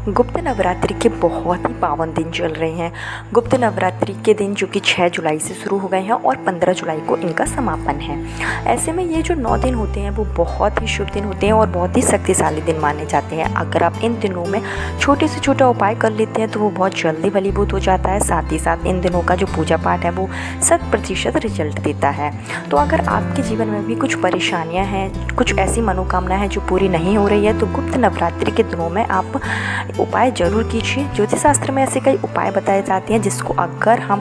गुप्त नवरात्रि के बहुत ही पावन दिन चल रहे हैं। गुप्त नवरात्रि के दिन जो कि 6 जुलाई से शुरू हो गए हैं और 15 जुलाई को इनका समापन है। ऐसे में ये जो 9 दिन होते हैं वो बहुत ही शुभ दिन होते हैं और बहुत ही शक्तिशाली दिन माने जाते हैं। अगर आप इन दिनों में छोटे से छोटा उपाय कर लेते हैं तो वो बहुत जल्दी फलीभूत हो जाता है। साथ ही साथ इन दिनों का जो पूजा पाठ है वो 100% रिजल्ट देता है। तो अगर आपके जीवन में भी कुछ परेशानियाँ हैं, कुछ ऐसी मनोकामना है जो पूरी नहीं हो रही है, तो गुप्त नवरात्रि के दिनों में आप उपाय जरूर कीजिए। ज्योतिष शास्त्र में ऐसे कई उपाय बताए जाते हैं जिसको अगर हम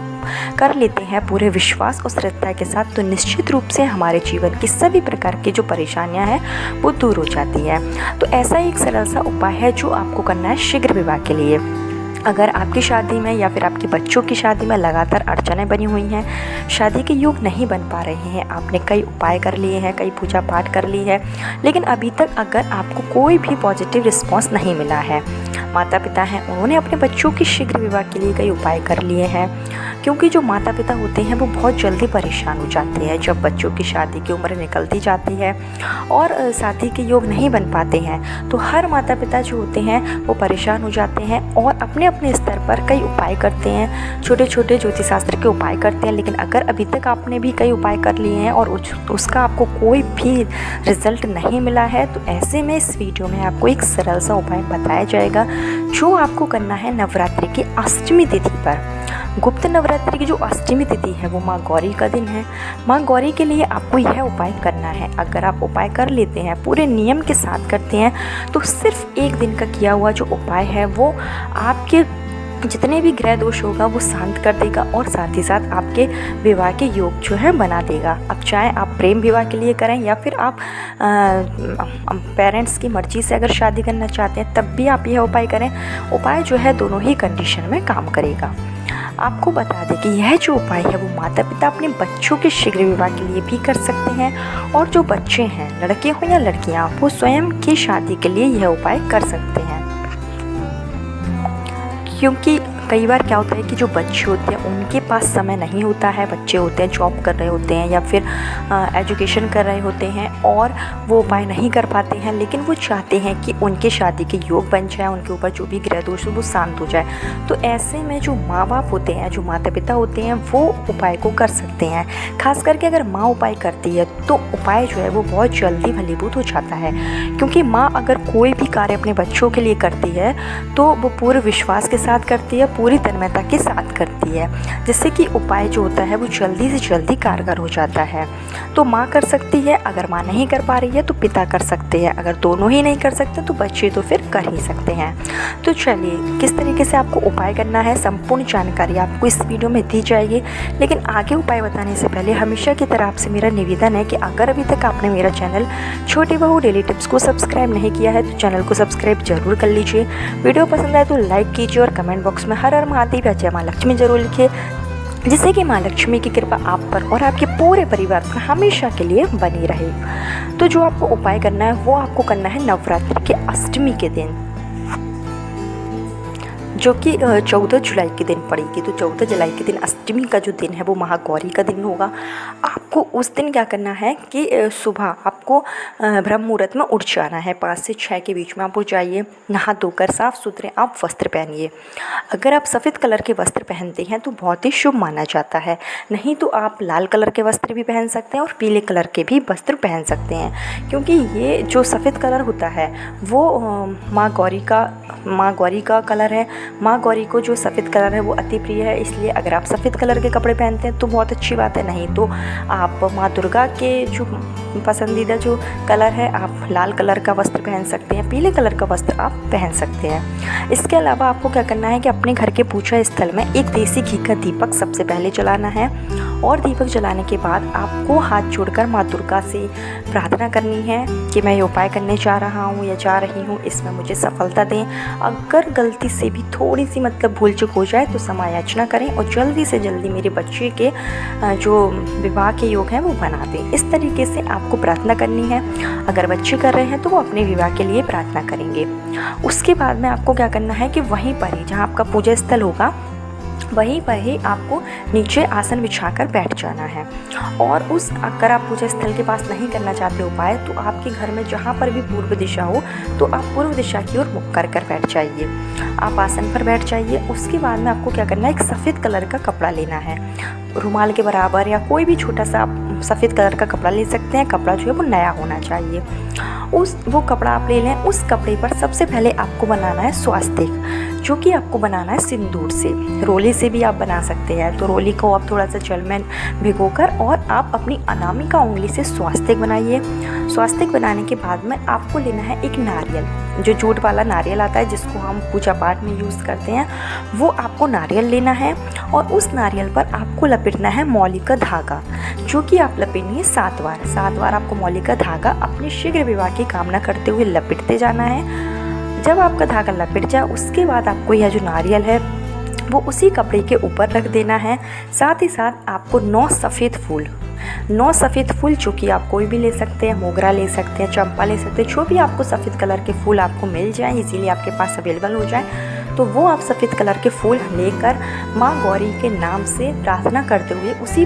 कर लेते हैं पूरे विश्वास और श्रद्धा के साथ तो निश्चित रूप से हमारे जीवन की सभी प्रकार की जो परेशानियां हैं वो दूर हो जाती है। तो ऐसा एक सरल सा उपाय है जो आपको करना है शीघ्र विवाह के लिए। अगर आपकी शादी में या फिर आपके बच्चों की शादी में लगातार अड़चनें बनी हुई हैं, शादी के योग नहीं बन पा रहे हैं, आपने कई उपाय कर लिए हैं, कई पूजा पाठ कर ली है, लेकिन अभी तक अगर आपको कोई भी पॉजिटिव रिस्पांस नहीं मिला है, माता पिता हैं उन्होंने अपने बच्चों की शीघ्र विवाह के लिए कई उपाय कर लिए हैं, क्योंकि जो माता पिता होते हैं वो बहुत जल्दी परेशान हो जाते हैं जब बच्चों की शादी की उम्र निकलती जाती है और शादी के योग नहीं बन पाते हैं। तो हर माता पिता जो होते हैं वो परेशान हो जाते हैं और अपने अपने स्तर पर कई उपाय करते हैं, छोटे छोटे ज्योतिष शास्त्र के उपाय करते हैं। लेकिन अगर अभी तक आपने भी कई उपाय कर लिए हैं और उसका आपको कोई भी रिजल्ट नहीं मिला है, तो ऐसे में इस वीडियो में आपको एक सरल सा उपाय बताया जाएगा जो आपको करना है नवरात्रि की अष्टमी तिथि पर। गुप्त नवरात्रि की जो अष्टमी तिथि है वो माँ गौरी का दिन है। माँ गौरी के लिए आपको यह उपाय करना है। अगर आप उपाय कर लेते हैं, पूरे नियम के साथ करते हैं, तो सिर्फ एक दिन का किया हुआ जो उपाय है वो आपके जितने भी ग्रह दोष होगा वो शांत कर देगा और साथ ही साथ आपके विवाह के योग जो है बना देगा। अब चाहे आप प्रेम विवाह के लिए करें या फिर आप पेरेंट्स की मर्जी से अगर शादी करना चाहते हैं तब भी आप यह उपाय करें। उपाय जो है दोनों ही कंडीशन में काम करेगा। आपको बता दें कि यह जो उपाय है वो माता पिता अपने बच्चों के शीघ्र विवाह के लिए भी कर सकते हैं और जो बच्चे हैं, लड़के हो या लड़कियां, वो स्वयं की शादी के लिए यह उपाय कर सकते हैं। क्योंकि कई बार क्या होता है कि जो बच्चे होते हैं उनके पास समय नहीं होता है, बच्चे होते हैं जॉब कर रहे होते हैं या फिर एजुकेशन कर रहे होते हैं और वो उपाय नहीं कर पाते हैं, लेकिन वो चाहते हैं कि उनके शादी के योग बन जाए, उनके ऊपर जो भी ग्रह दोष है वो शांत हो जाए। तो ऐसे में जो माँ बाप होते हैं, जो माता पिता होते हैं, वो उपाय को कर सकते हैं। खास करके अगर माँ उपाय करती है तो उपाय जो है वो बहुत जल्दी फलीभूत हो जाता है, क्योंकि माँ अगर कोई भी कार्य अपने बच्चों के लिए करती है तो वो पूरे विश्वास के साथ करती है, पूरी तन्मयता के साथ करती है, जिससे कि उपाय जो होता है वो जल्दी से जल्दी कारगर हो जाता है। तो माँ कर सकती है, अगर माँ नहीं कर पा रही है तो पिता कर सकते हैं, अगर दोनों ही नहीं कर सकते तो बच्चे तो फिर कर ही सकते हैं। तो चलिए, किस तरीके से आपको उपाय करना है संपूर्ण जानकारी आपको इस वीडियो में दी जाएगी। लेकिन आगे उपाय बताने से पहले हमेशा की तरह आपसे मेरा निवेदन है कि अगर अभी तक आपने मेरा चैनल छोटी बहू डेली टिप्स को सब्सक्राइब नहीं किया है तो चैनल को सब्सक्राइब जरूर कर लीजिए। वीडियो पसंद आए तो लाइक कीजिए और कमेंट बॉक्स में हर हर महादेव या जय माँ लक्ष्मी जरूर लिखिए, जिससे कि माँ लक्ष्मी की कृपा आप पर और आपके पूरे परिवार पर हमेशा के लिए बनी रहे। तो जो आपको उपाय करना है वो आपको करना है नवरात्रि के अष्टमी के दिन, जो कि 14 जुलाई के दिन पड़ेगी। तो 14 जुलाई के दिन अष्टमी का जो दिन है वो महागौरी का दिन होगा। आपको उस दिन क्या करना है कि सुबह आपको ब्रह्म मुहूर्त में उठ जाना है, 5 से 6 के बीच में आप उठ जाइए, नहा धोकर साफ सुथरे आप वस्त्र पहनिए। अगर आप सफ़ेद कलर के वस्त्र पहनते हैं तो बहुत ही शुभ माना जाता है, नहीं तो आप लाल कलर के वस्त्र भी पहन सकते हैं और पीले कलर के भी वस्त्र पहन सकते हैं, क्योंकि ये जो सफ़ेद कलर होता है वो माँ गौरी का कलर है। माँ गौरी को जो सफ़ेद कलर है वो अति प्रिय है, इसलिए अगर आप सफ़ेद कलर के कपड़े पहनते हैं तो बहुत अच्छी बात है, नहीं तो आप माँ दुर्गा के जो पसंदीदा जो कलर है आप लाल कलर का वस्त्र पहन सकते हैं, पीले कलर का वस्त्र आप पहन सकते हैं। इसके अलावा आपको क्या करना है कि अपने घर के पूजा स्थल में एक देसी घी का दीपक सबसे पहले जलाना है और दीपक जलाने के बाद आपको हाथ जोड़कर माँ दुर्गा से प्रार्थना करनी है कि मैं ये उपाय करने जा रहा हूँ या जा रही हूँ, इसमें मुझे सफलता दें। अगर गलती से भी थोड़ी सी भूल चूक हो जाए तो समायाचना करें और जल्दी से जल्दी मेरे बच्चे के जो विवाह के योग हैं वो बना दें। इस तरीके से आपको प्रार्थना करनी है। अगर बच्चे कर रहे हैं तो वो अपने विवाह के लिए प्रार्थना करेंगे। उसके बाद में आपको क्या करना है कि वहीं पर ही जहाँ आपका पूजा स्थल होगा वहीं पर ही आपको नीचे आसन बिछाकर बैठ जाना है। और अगर आप पूजा स्थल के पास नहीं करना चाहते उपाय, तो आपके घर में जहाँ पर भी पूर्व दिशा हो, तो आप पूर्व दिशा की ओर मुख कर बैठ जाइए। आप आसन पर बैठ जाइए। उसके बाद में आपको क्या करना है, एक सफ़ेद कलर का कपड़ा लेना है, रुमाल के बराबर या कोई भी छोटा सा आप सफ़ेद कलर का कपड़ा ले सकते हैं। कपड़ा जो है वो नया होना चाहिए। वो कपड़ा आप ले लें। उस कपड़े पर सबसे पहले आपको बनाना है स्वास्तिक, जो कि आपको बनाना है सिंदूर से। रोली से भी आप बना सकते हैं। तो रोली को आप थोड़ा सा जल में भिगोकर और आप अपनी अनामिका उंगली से स्वास्तिक बनाइए। स्वास्तिक बनाने के बाद में आपको लेना है एक नारियल, जो जूट वाला नारियल आता है जिसको हम पूजा पाठ में यूज़ करते हैं, वो आपको नारियल लेना है। और उस नारियल पर आपको लपेटना है मौली का धागा, जो कि आप लपेटिए 7 बार। 7 बार आपको मौली का धागा अपने शीघ्र विवाह की कामना करते हुए लपेटते जाना है। जब आपका धागा लपेट जाए, उसके बाद आपको यह जो नारियल है वो उसी कपड़े के ऊपर रख देना है। साथ ही साथ आपको 9 सफ़ेद फूल, जो कि आप कोई भी ले सकते हैं, मोगरा ले सकते हैं, चंपा ले सकते हैं, जो भी आपको सफ़ेद कलर के फूल आपको मिल जाए, इजीली आपके पास अवेलेबल हो जाए, तो वो आप सफ़ेद कलर के फूल लेकर माँ गौरी के नाम से प्रार्थना करते हुए उसी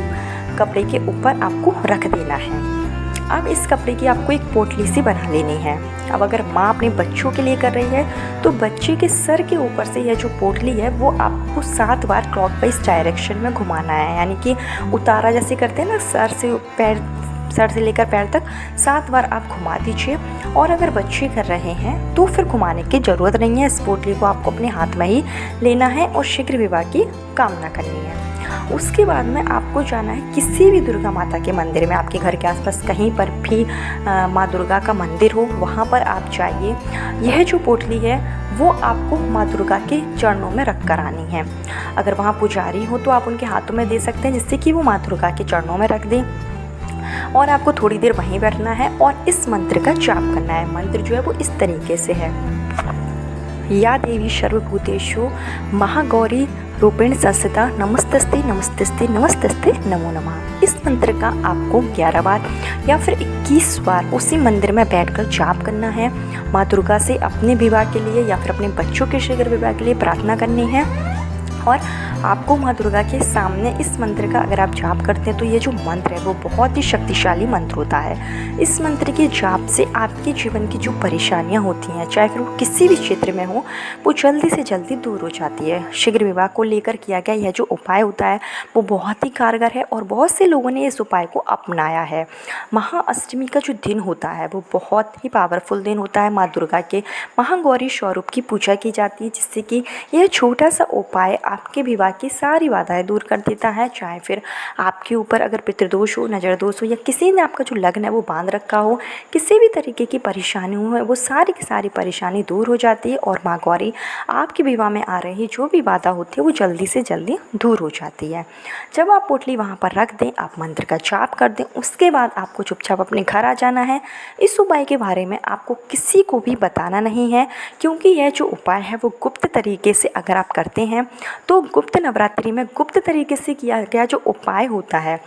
कपड़े के ऊपर आपको रख देना है। अब इस कपड़े की आपको एक पोटली सी बना लेनी है। अब अगर माँ अपने बच्चों के लिए कर रही है, तो बच्चे के सर के ऊपर से यह जो पोटली है वो आपको 7 बार क्लॉकवाइज डायरेक्शन में घुमाना है। यानी कि उतारा जैसे करते हैं ना, सर से लेकर पैर तक 7 बार आप घुमा दीजिए। और अगर बच्चे कर रहे हैं तो फिर घुमाने की ज़रूरत नहीं है। इस पोटली को आपको अपने हाथ में ही लेना है और शीघ्र विवाह की कामना करनी है। उसके बाद में आपको जाना है किसी भी दुर्गा माता के मंदिर में। आपके घर के आसपास कहीं पर भी माँ दुर्गा का मंदिर हो, वहाँ पर आप जाइए। यह जो पोटली है वो आपको माँ दुर्गा के चरणों में रख कर आनी है। अगर वहाँ पुजारी हो तो आप उनके हाथों में दे सकते हैं, जिससे कि वो माँ दुर्गा के चरणों में रख दें। और आपको थोड़ी देर वहीं बैठना है और इस मंत्र का जाप करना है। मंत्र जो है वो इस तरीके से है, या देवी सर्वभूतेषु महागौरी रूपेण संस्थिता नमस्तस्ते नमस्तस्ते नमस्तस्ते नमो नमः। इस मंत्र का आपको 11 बार या फिर 21 बार उसी मंदिर में बैठकर जाप करना है। माँ दुर्गा से अपने विवाह के लिए या फिर अपने बच्चों के शीघ्र विवाह के लिए प्रार्थना करनी है। और आपको माँ दुर्गा के सामने इस मंत्र का अगर आप जाप करते हैं, तो ये जो मंत्र है वो बहुत ही शक्तिशाली मंत्र होता है। इस मंत्र के जाप से आपके जीवन की जो परेशानियाँ होती हैं, चाहे फिर वो किसी भी क्षेत्र में हो, वो जल्दी से जल्दी दूर हो जाती है। शीघ्र विवाह को लेकर किया गया यह जो उपाय होता है वो बहुत ही कारगर है और बहुत से लोगों ने इस उपाय को अपनाया है। महाअष्टमी का जो दिन होता है वो बहुत ही पावरफुल दिन होता है। माँ दुर्गा के महागौरी स्वरूप की पूजा की जाती है, जिससे कि यह छोटा सा उपाय आपके विवाह की सारी बाधाएं दूर कर देता है। चाहे फिर आपके ऊपर अगर पितृदोष हो, नज़र दोष हो, या किसी ने आपका जो लग्न है वो बांध रखा हो, किसी भी तरीके की परेशानी हो, वो सारी की सारी परेशानी दूर हो जाती है। और माँ गौरी आपके विवाह में आ रही जो भी बाधा होती है वो जल्दी से जल्दी दूर हो जाती है। जब आप पोटली वहाँ पर रख दें, आप मंत्र का जाप कर दें, उसके बाद आपको चुपचाप अपने घर आ जाना है। इस उपाय के बारे में आपको किसी को भी बताना नहीं है, क्योंकि यह जो उपाय है वो गुप्त तरीके से अगर आप करते हैं, तो गुप्त नवरात्रि में गुप्त तरीके से किया गया जो उपाय होता है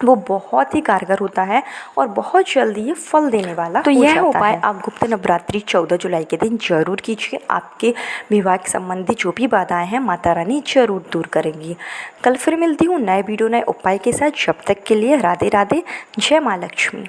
वो बहुत ही कारगर होता है और बहुत जल्दी ये फल देने वाला तो यह उपाय आप गुप्त नवरात्रि 14 जुलाई के दिन जरूर कीजिए। आपके विवाह संबंधी जो भी बाधाएं हैं माता रानी जरूर दूर करेंगी। कल फिर मिलती हूँ नए वीडियो नए उपाय के साथ। जब तक के लिए राधे राधे, जय माँ लक्ष्मी।